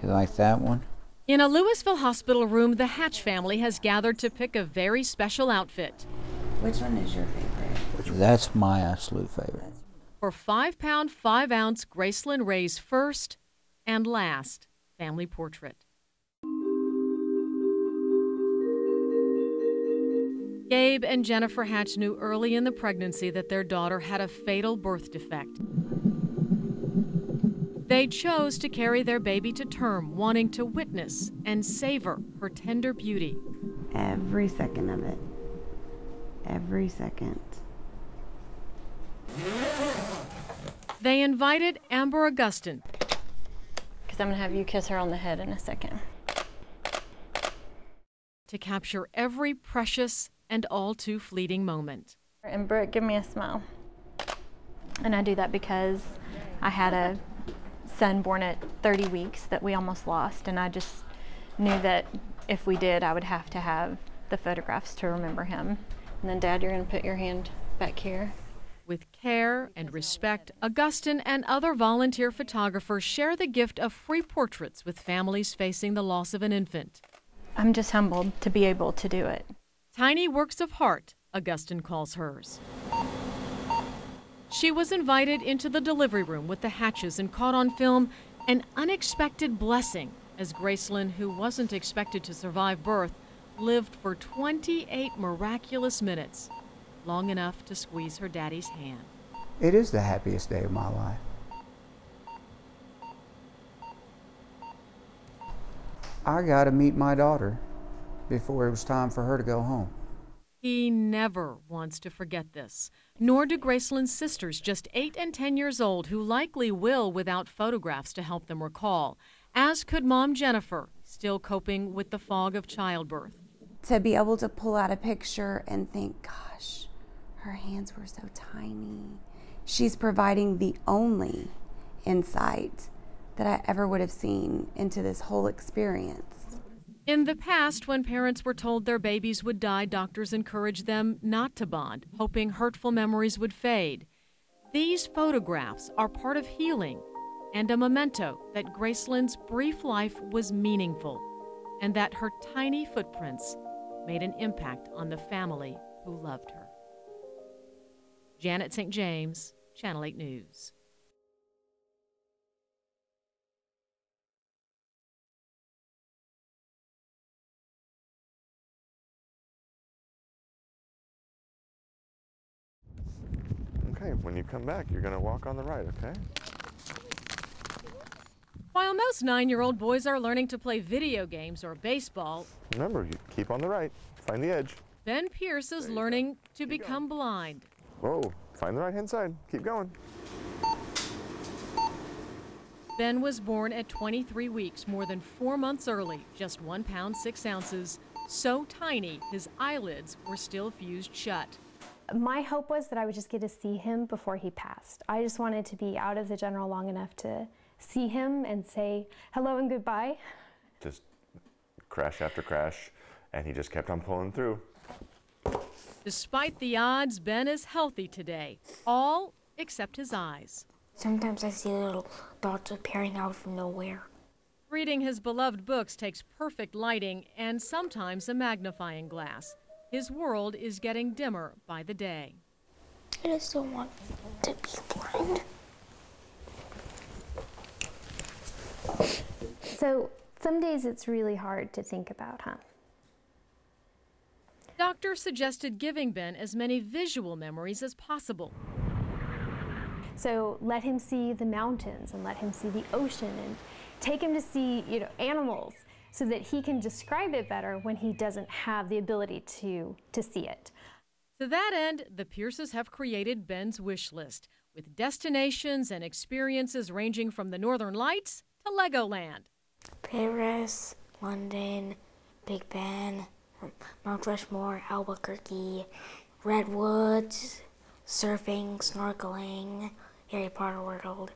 You like that one? In a Louisville hospital room, the Hatch family has gathered to pick a very special outfit. Which one is your favorite? That's my absolute favorite. For 5-pound, 5-ounce Graceland Ray's first and last family portrait. Gabe and Jennifer Hatch knew early in the pregnancy that their daughter had a fatal birth defect. They chose to carry their baby to term, wanting to witness and savor her tender beauty. Every second of it. Every second. They invited Amber Augustin, because I'm going to have you kiss her on the head in a second, to capture every precious and all too fleeting moment. And Brooke, give me a smile. And I do that because I had a son born at 30 weeks that we almost lost, and I just knew that if we did, I would have to have the photographs to remember him. And then, Dad, you're going to put your hand back here. With care and respect, Augustin and other volunteer photographers share the gift of free portraits with families facing the loss of an infant. I'm just humbled to be able to do it. Tiny works of heart, Augustin calls hers. She was invited into the delivery room with the Hatches and caught on film an unexpected blessing as Graceland, who wasn't expected to survive birth, lived for 28 miraculous minutes, long enough to squeeze her daddy's hand. It is the happiest day of my life. I got to meet my daughter before it was time for her to go home. He never wants to forget this, nor do Graceland's sisters, just 8 and 10 years old, who likely will without photographs to help them recall, as could Mom Jennifer, still coping with the fog of childbirth. To be able to pull out a picture and think, gosh, her hands were so tiny. She's providing the only insight that I ever would have seen into this whole experience. In the past, when parents were told their babies would die, doctors encouraged them not to bond, hoping hurtful memories would fade. These photographs are part of healing and a memento that Graceland's brief life was meaningful and that her tiny footprints made an impact on the family who loved her. Janet St. James, Channel 8 News. Okay, when you come back, you're going to walk on the right, okay? While most 9-year-old boys are learning to play video games or baseball, Remember, you keep on the right. Find the edge. Ben Pierce is learning to become blind. Whoa, find the right-hand side. Keep going. Ben was born at 23 weeks, more than 4 months early, just 1 pound 6 ounces, so tiny his eyelids were still fused shut. My hope was that I would just get to see him before he passed. I just wanted to be out of the general long enough to see him and say hello and goodbye. Just crash after crash, and he just kept on pulling through. Despite the odds, Ben is healthy today, all except his eyes. Sometimes I see little dots appearing out of nowhere. Reading his beloved books takes perfect lighting and sometimes a magnifying glass. His world is getting dimmer by the day. I just don't want to be blind. So some days it's really hard to think about, huh? Doctors suggested giving Ben as many visual memories as possible. So let him see the mountains and let him see the ocean and take him to see, animals so that he can describe it better when he doesn't have the ability to see it. To that end, the Pierces have created Ben's wish list with destinations and experiences ranging from the Northern Lights to Legoland. Paris, London, Big Ben, Mount Rushmore, Albuquerque, Redwoods, surfing, snorkeling, Harry Potter World.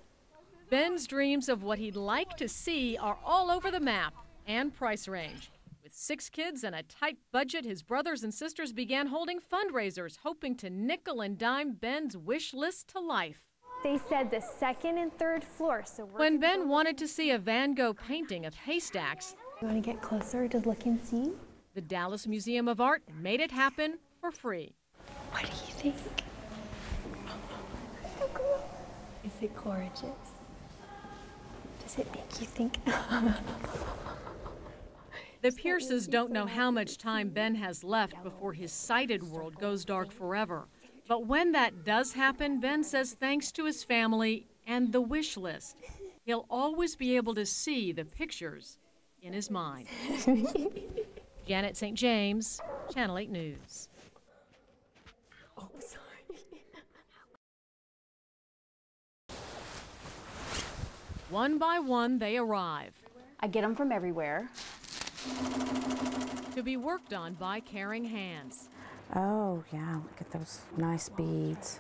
Ben's dreams of what he'd like to see are all over the map and price range. With 6 kids and a tight budget, his brothers and sisters began holding fundraisers, hoping to nickel and dime Ben's wish list to life. They said the second and third floor. So When Ben wanted to see a Van Gogh painting of haystacks, you want to get closer to look and see? the Dallas Museum of Art made it happen for free. What do you think? So cool. Is it gorgeous? Does it make you think? The Pierces don't know how much time Ben has left before his sighted world goes dark forever. But when that does happen, Ben says thanks to his family and the wish list, he'll always be able to see the pictures in his mind. Janet St. James, Channel 8 News. Oh, sorry. One by one, they arrive I get them from everywhere. to be worked on by caring hands. Oh, yeah, look at those nice beads.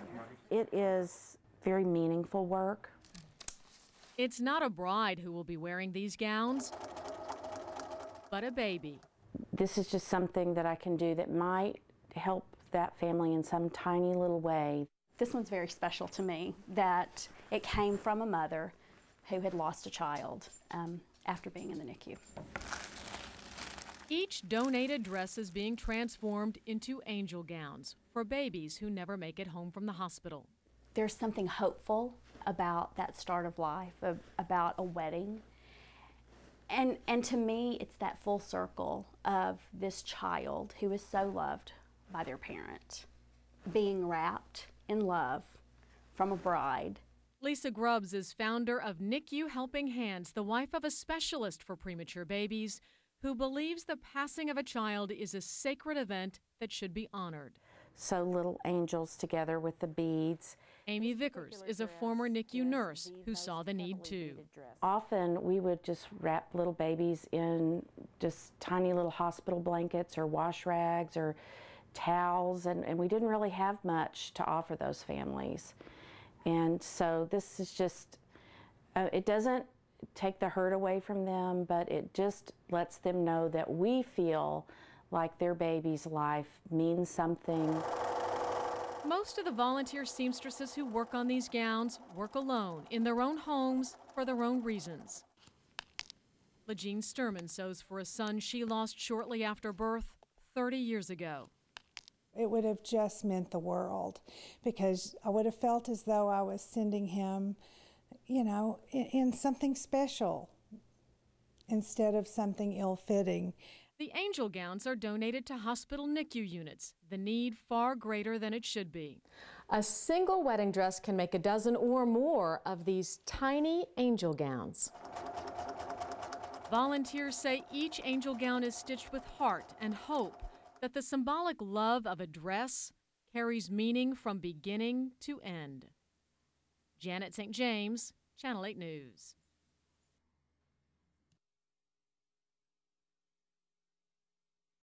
It is very meaningful work. It's not a bride who will be wearing these gowns, but a baby. This is just something that I can do that might help that family in some tiny little way. This one's very special to me, that it came from a mother who had lost a child after being in the NICU. Each donated dress is being transformed into angel gowns for babies who never make it home from the hospital. There's something hopeful about that start of life, about a wedding. And to me, it's that full circle of this child who is so loved by their parent, being wrapped in love from a bride. Lisa Grubbs is founder of NICU Helping Hands, the wife of a specialist for premature babies who believes the passing of a child is a sacred event that should be honored. So little angels together with the beads. Amy Vickers is a former NICU nurse who saw the need too. Often we would just wrap little babies in just tiny little hospital blankets or wash rags or towels, and we didn't really have much to offer those families. And so this is just, it doesn't take the hurt away from them, but it just lets them know that we feel like their baby's life means something. Most of the volunteer seamstresses who work on these gowns work alone in their own homes for their own reasons. LaJean Sturman sews for a son she lost shortly after birth 30 years ago. It would have just meant the world, because I would have felt as though I was sending him, you know, in something special instead of something ill-fitting. The angel gowns are donated to hospital NICU units, the need far greater than it should be. A single wedding dress can make a dozen or more of these tiny angel gowns. Volunteers say each angel gown is stitched with heart and hope, that the symbolic love of a dress carries meaning from beginning to end. Janet St. James, Channel 8 News.